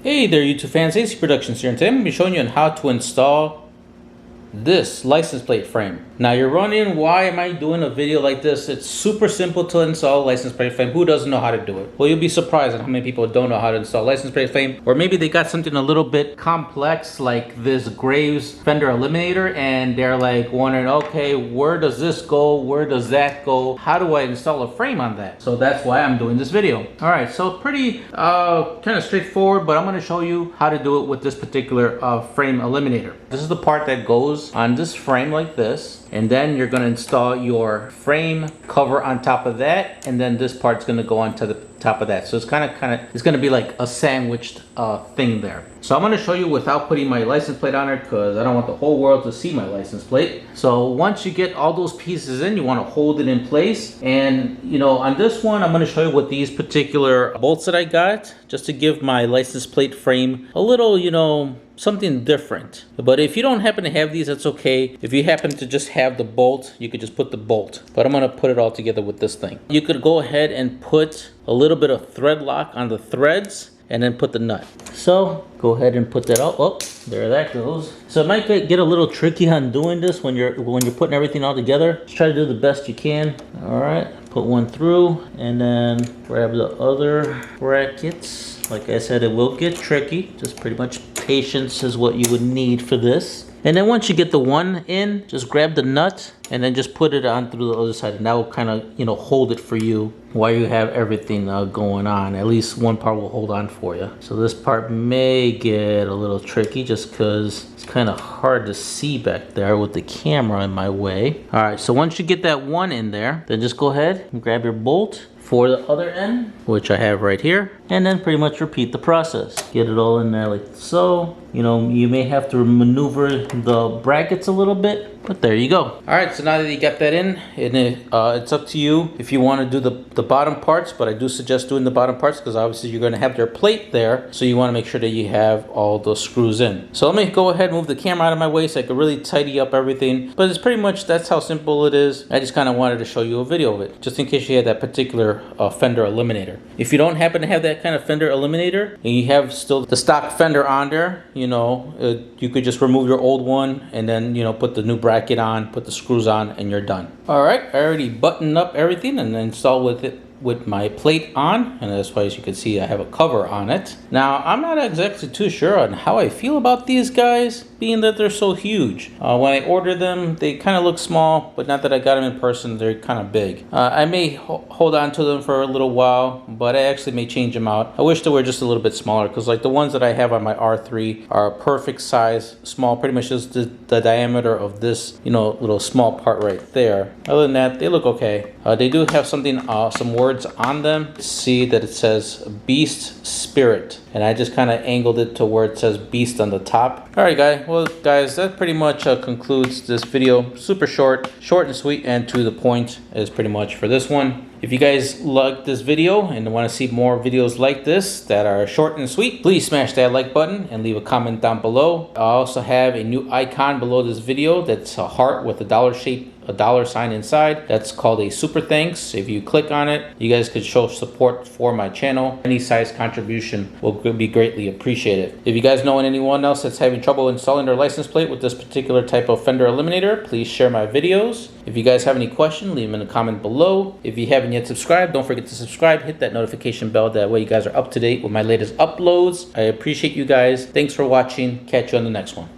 Hey there YouTube fans, AC Productions here, and today I'm going to be showing you on how to install this license plate frame. Now you're wondering, why am I doing a video like this? It's super simple to install a license plate frame. Who doesn't know how to do it? Well, you'll be surprised at how many people don't know how to install a license plate frame, or maybe they got something a little bit complex like this Graves Fender Eliminator and they're like wondering, okay, where does this go? Where does that go? How do I install a frame on that? So that's why I'm doing this video. All right, so pretty kind of straightforward, but I'm going to show you how to do it with this particular frame eliminator. This is the part that goes on this frame like this, and then you're going to install your frame cover on top of that, and then this part's going to go onto the top of that. So it's kind of it's going to be like a sandwiched thing there. So I'm going to show you without putting my license plate on it, because I don't want the whole world to see my license plate. So once you get all those pieces in, you want to hold it in place. And you know, on this one, I'm going to show you with these particular bolts that I got, just to give my license plate frame a little, you know, something different. But if you don't happen to have these, that's okay. If you happen to just have the bolt, you could just put the bolt. But I'm going to put it all together with this thing. You could go ahead and put a little bit of thread lock on the threads and then put the nut. So go ahead and put that out. Oh, there that goes. So it might get a little tricky on doing this when you're putting everything all together. Just try to do the best you can. All right, put one through and then grab the other brackets. Like I said, it will get tricky. Just pretty much patience is what you would need for this. And then once you get the one in, just grab the nut and then just put it on through the other side, and that will kind of, you know, hold it for you while you have everything going on. At least one part will hold on for you. So this part may get a little tricky just because it's kind of hard to see back there with the camera in my way. All right, so once you get that one in there, then just go ahead and grab your bolt for the other end, which I have right here, and then pretty much repeat the process. Get it all in there like so. You know, you may have to maneuver the brackets a little bit, but there you go. All right, so now that you got that in, it's up to you if you want to do the bottom parts, but I do suggest doing the bottom parts because obviously you're going to have your plate there, so you want to make sure that you have all the screws in. So let me go ahead and move the camera out of my way so I can really tidy up everything, but it's pretty much, that's how simple it is. I just kind of wanted to show you a video of it, just in case you had that particular Fender Eliminator. If you don't happen to have that kind of Fender Eliminator and you have still the stock Fender on there, you know, you could just remove your old one and then, you know, put the new bracket on, put the screws on, and you're done. All right, I already buttoned up everything and installed with my plate on, and that's why, as you can see, I have a cover on it. Now, I'm not exactly too sure on how I feel about these guys, being that they're so huge. When I ordered them, they kind of look small, but not that I got them in person, they're kind of big. I may hold on to them for a little while, but I actually may change them out. I wish they were just a little bit smaller, because like the ones that I have on my R3 are a perfect size, small, pretty much just the diameter of this, you know, little small part right there. Other than that, they look okay. They do have something, some words on them. See that it says Beast Spirit, and I just kind of angled it to where it says Beast on the top. All right, guys, that pretty much concludes this video. Super short and sweet, and to the point is pretty much for this one. If you guys like this video and want to see more videos like this that are short and sweet, please smash that like button and leave a comment down below. I also have a new icon below this video that's a heart with a dollar shape, a dollar sign inside. That's called a super thanks. If you click on it, you guys could show support for my channel. Any size contribution will be greatly appreciated. If you guys know anyone else that's having trouble installing their license plate with this particular type of Fender Eliminator, please share my videos. If you guys have any question, leave them in a comment below. If you haven't yet subscribed, don't forget to subscribe. Hit that notification bell. That way you guys are up to date with my latest uploads. I appreciate you guys. Thanks for watching. Catch you on the next one.